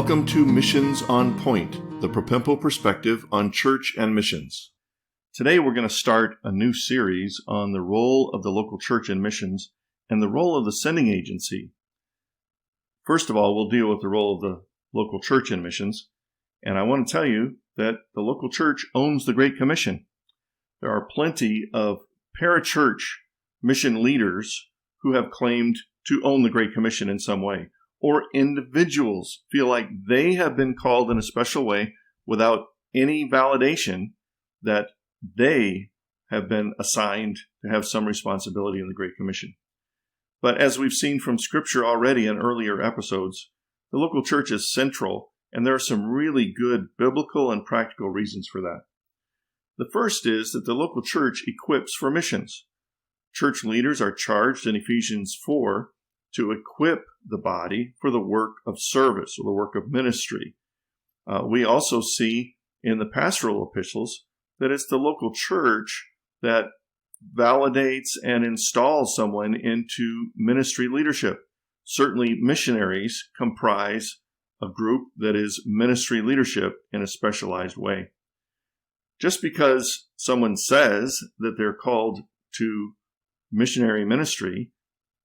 Welcome to Missions on Point, the Propempo perspective on church and missions. Today we're going to start a new series on the role of the local church in missions and the role of the sending agency. First of all, we'll deal with the role of the local church in missions, and I want to tell you that the local church owns the Great Commission. There are plenty of parachurch mission leaders who have claimed to own the Great Commission in some way, or individuals feel like they have been called in a special way without any validation that they have been assigned to have some responsibility in the Great Commission. But as we've seen from Scripture already in earlier episodes, the local church is central, and there are some really good biblical and practical reasons for that. The first is that the local church equips for missions. Church leaders are charged in Ephesians 4 to equip the body for the work of service or the work of ministry. We also see in the pastoral epistles that it's the local church that validates and installs someone into ministry leadership. Certainly, missionaries comprise a group that is ministry leadership in a specialized way. Just because someone says that they're called to missionary ministry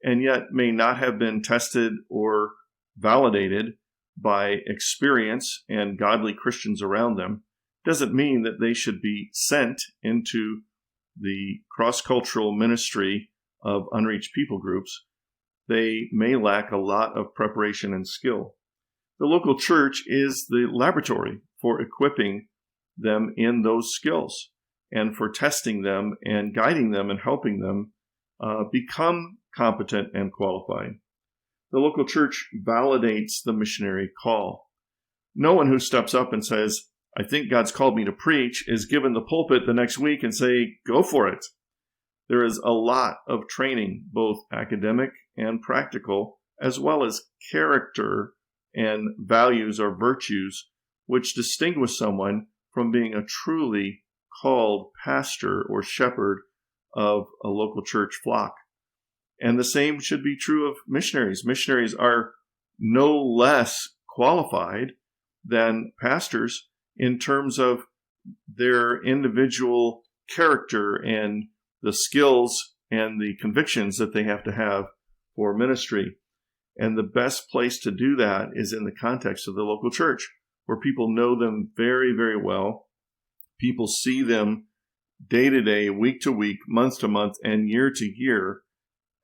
and yet may not have been tested or validated by experience and godly Christians around them, doesn't mean that they should be sent into the cross-cultural ministry of unreached people groups. They may lack a lot of preparation and skill. The local church is the laboratory for equipping them in those skills and for testing them and guiding them and helping them become competent and qualified. The local church validates the missionary call. No one who steps up and says, I think God's called me to preach, is given the pulpit the next week and say, go for it. There is a lot of training, both academic and practical, as well as character and values or virtues, which distinguish someone from being a truly called pastor or shepherd of a local church flock. And the same should be true of missionaries. Missionaries are no less qualified than pastors in terms of their individual character and the skills and the convictions that they have to have for ministry. And the best place to do that is in the context of the local church, where people know them very, very well. People see them day to day, week to week, month to month, and year to year,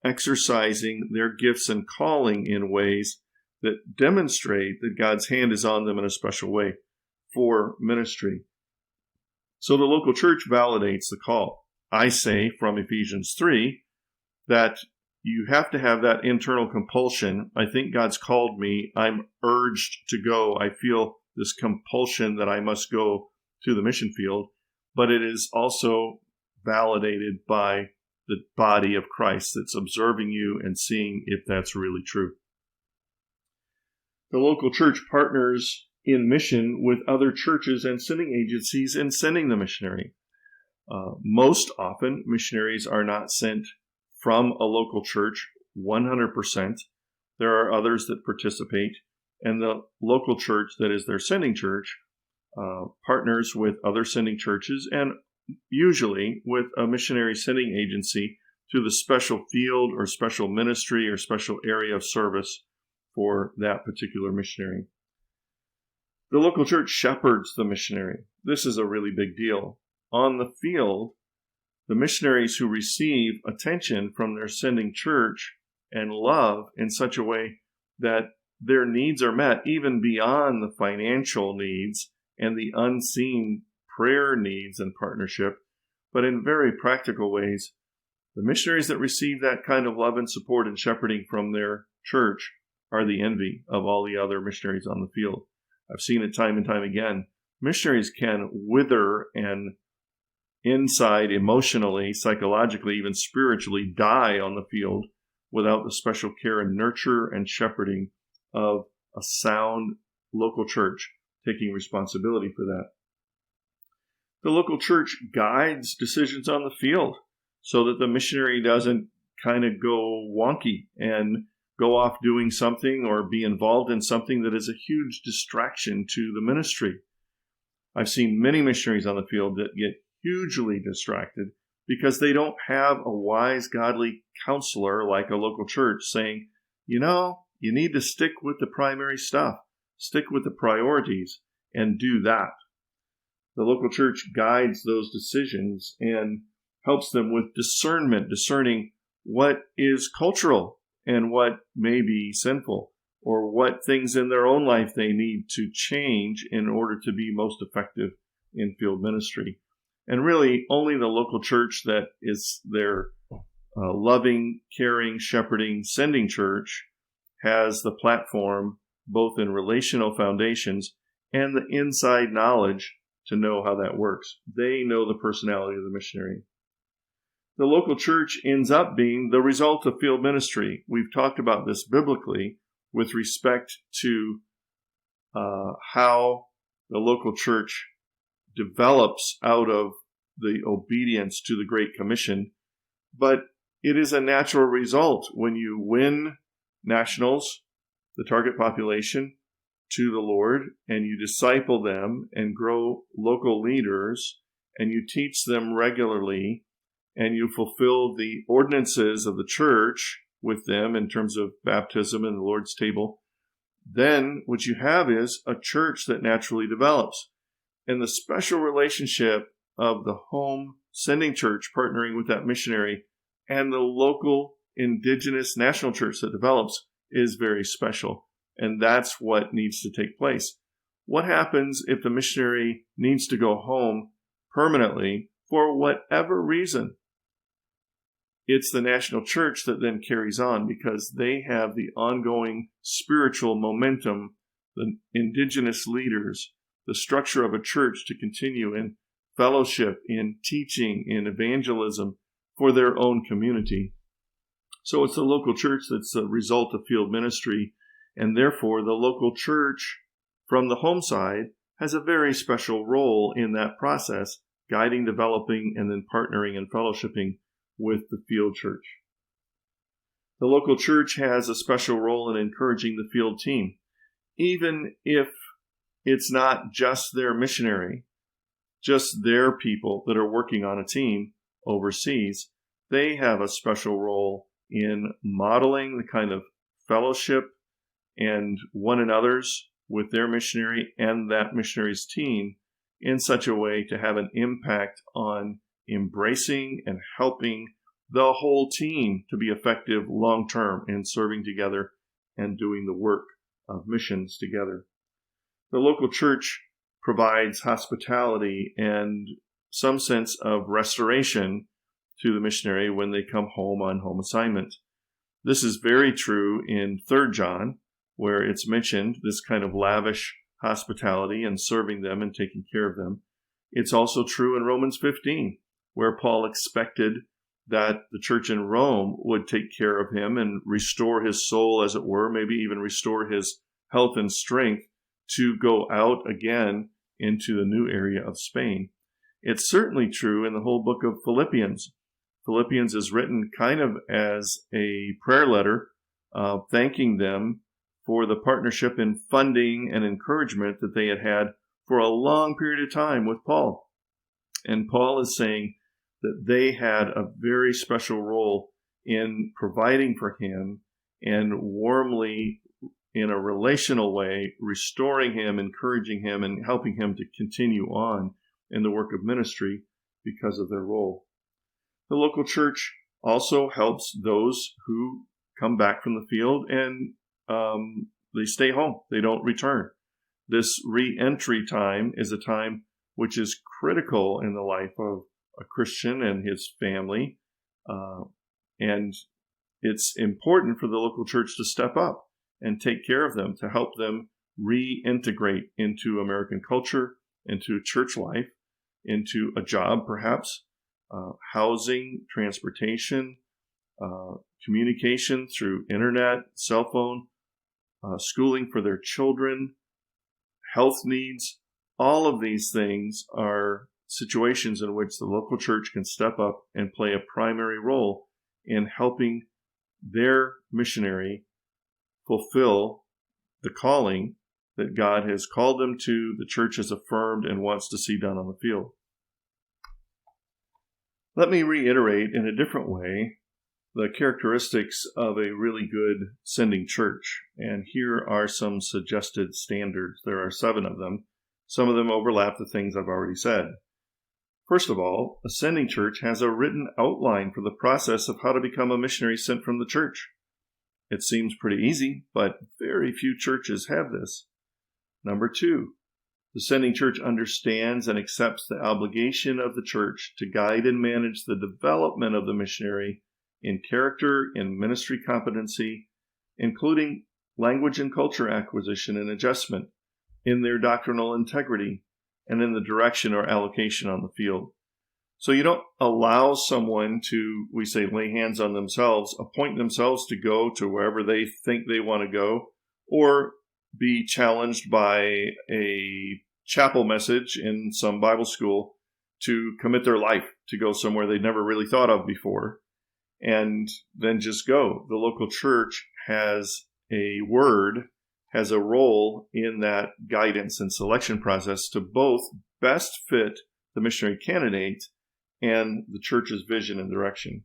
exercising their gifts and calling in ways that demonstrate that God's hand is on them in a special way for ministry. So the local church validates the call. I say from Ephesians 3 that you have to have that internal compulsion. I think God's called me. I'm urged to go. I feel this compulsion that I must go to the mission field, but it is also validated by the body of Christ that's observing you and seeing if that's really true. The local church partners in mission with other churches and sending agencies in sending the missionary. Most often, missionaries are not sent from a local church 100%. There are others that participate, and the local church that is their sending church partners with other sending churches and usually with a missionary sending agency to the special field or special ministry or special area of service for that particular missionary. The local church shepherds the missionary. This is a really big deal. On the field, the missionaries who receive attention from their sending church and love in such a way that their needs are met even beyond the financial needs and the unseen prayer needs and partnership, but in very practical ways, the missionaries that receive that kind of love and support and shepherding from their church are the envy of all the other missionaries on the field. I've seen it time and time again. Missionaries can wither and inside, emotionally, psychologically, even spiritually die on the field without the special care and nurture and shepherding of a sound local church taking responsibility for that. The local church guides decisions on the field so that the missionary doesn't kind of go wonky and go off doing something or be involved in something that is a huge distraction to the ministry. I've seen many missionaries on the field that get hugely distracted because they don't have a wise, godly counselor like a local church saying, you need to stick with the primary stuff, stick with the priorities, and do that. The local church guides those decisions and helps them with discernment, discerning what is cultural and what may be sinful, or what things in their own life they need to change in order to be most effective in field ministry. And really, only the local church that is their loving, caring, shepherding, sending church has the platform, both in relational foundations and the inside knowledge to know how that works. They know the personality of the missionary. The local church ends up being the result of field ministry. We've talked about this biblically with respect to how the local church develops out of the obedience to the Great Commission. But it is a natural result when you win nationals, the target population, to the Lord, and you disciple them and grow local leaders, and you teach them regularly, and you fulfill the ordinances of the church with them in terms of baptism and the Lord's table, then what you have is a church that naturally develops. And the special relationship of the home sending church partnering with that missionary and the local indigenous national church that develops is very special. And that's what needs to take place. What happens if the missionary needs to go home permanently for whatever reason? It's the national church that then carries on because they have the ongoing spiritual momentum, the indigenous leaders, the structure of a church to continue in fellowship, in teaching, in evangelism for their own community. So it's the local church that's a result of field ministry, and therefore the local church from the home side has a very special role in that process, guiding, developing, and then partnering and fellowshipping with the field church. The local church has a special role in encouraging the field team. Even if it's not just their missionary, just their people that are working on a team overseas, they have a special role in modeling the kind of fellowship and one another's with their missionary and that missionary's team in such a way to have an impact on embracing and helping the whole team to be effective long-term in serving together and doing the work of missions together. The local church provides hospitality and some sense of restoration to the missionary when they come home on home assignment. This is very true in 3 John, where it's mentioned this kind of lavish hospitality and serving them and taking care of them. It's also true in Romans 15, where Paul expected that the church in Rome would take care of him and restore his soul, as it were, maybe even restore his health and strength to go out again into the new area of Spain. It's certainly true in the whole book of Philippians. Philippians is written kind of as a prayer letter, thanking them for the partnership in funding and encouragement that they had had for a long period of time with Paul. And Paul is saying that they had a very special role in providing for him and warmly, in a relational way, restoring him, encouraging him, and helping him to continue on in the work of ministry because of their role. The local church also helps those who come back from the field and they stay home. They don't return. This re-entry time is a time which is critical in the life of a Christian and his family. And it's important for the local church to step up and take care of them, to help them reintegrate into American culture, into church life, into a job perhaps, housing, transportation, communication through internet, cell phone, schooling for their children, health needs. All of these things are situations in which the local church can step up and play a primary role in helping their missionary fulfill the calling that God has called them to, the church has affirmed and wants to see done on the field. Let me reiterate in a different way the characteristics of a really good sending church. And here are some suggested standards. There are 7 of them. Some of them overlap the things I've already said. First of all, a sending church has a written outline for the process of how to become a missionary sent from the church. It seems pretty easy, but very few churches have this. Number 2, the sending church understands and accepts the obligation of the church to guide and manage the development of the missionary in character and ministry competency, including language and culture acquisition and adjustment, in their doctrinal integrity, and in the direction or allocation on the field. So you don't allow someone to, we say, lay hands on themselves, appoint themselves to go to wherever they think they want to go, or be challenged by a chapel message in some Bible school to commit their life to go somewhere they'd never really thought of before, and then just go. The local church has a role in that guidance and selection process to both best fit the missionary candidate and the church's vision and direction.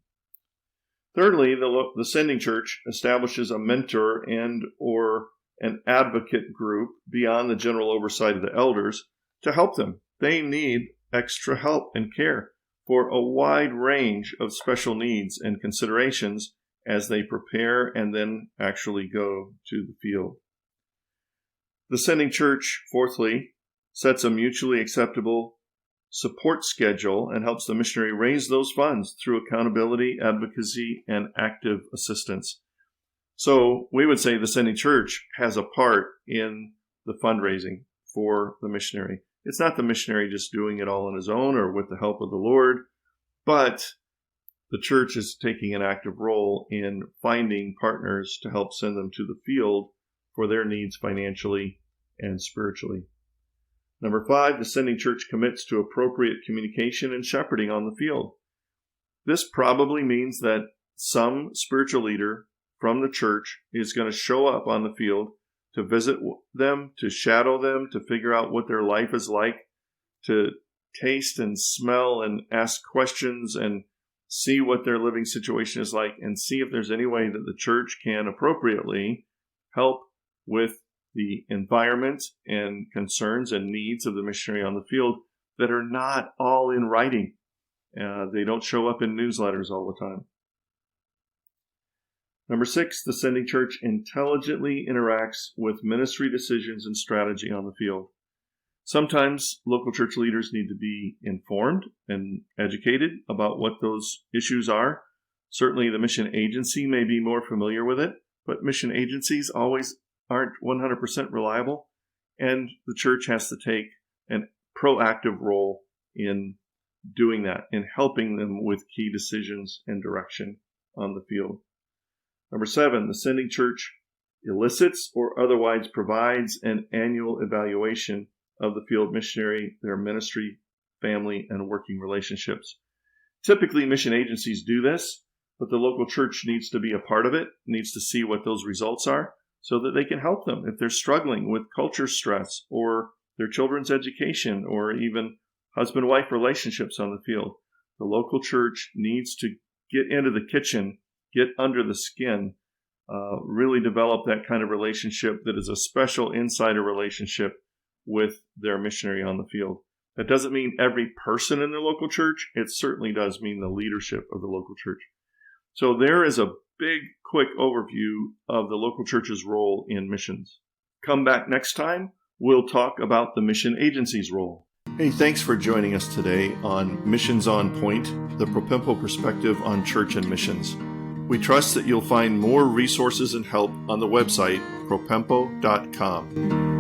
Thirdly, the sending church establishes a mentor and or an advocate group beyond the general oversight of the elders to help them. They need extra help and care for a wide range of special needs and considerations as they prepare and then actually go to the field. The sending church, fourthly, sets a mutually acceptable support schedule and helps the missionary raise those funds through accountability, advocacy, and active assistance. So we would say the sending church has a part in the fundraising for the missionary. It's not the missionary just doing it all on his own or with the help of the Lord, but the church is taking an active role in finding partners to help send them to the field for their needs financially and spiritually. Number 5, the sending church commits to appropriate communication and shepherding on the field. This probably means that some spiritual leader from the church is going to show up on the field to visit them, to shadow them, to figure out what their life is like, to taste and smell and ask questions and see what their living situation is like, and see if there's any way that the church can appropriately help with the environment and concerns and needs of the missionary on the field that are not all in writing. They don't show up in newsletters all the time. Number 6, the sending church intelligently interacts with ministry decisions and strategy on the field. Sometimes local church leaders need to be informed and educated about what those issues are. Certainly the mission agency may be more familiar with it, but mission agencies always aren't 100% reliable, and the church has to take a proactive role in doing that, in helping them with key decisions and direction on the field. Number 7, the sending church elicits or otherwise provides an annual evaluation of the field missionary, their ministry, family, and working relationships. Typically, mission agencies do this, but the local church needs to be a part of it, needs to see what those results are so that they can help them if they're struggling with culture stress or their children's education or even husband-wife relationships on the field. The local church needs to get into the kitchen, get under the skin, really develop that kind of relationship that is a special insider relationship with their missionary on the field. That doesn't mean every person in the local church. It certainly does mean the leadership of the local church. So there is a big, quick overview of the local church's role in missions. Come back next time. We'll talk about the mission agency's role. Hey, thanks for joining us today on Missions on Point, the Propempo perspective on church and missions. We trust that you'll find more resources and help on the website propempo.com.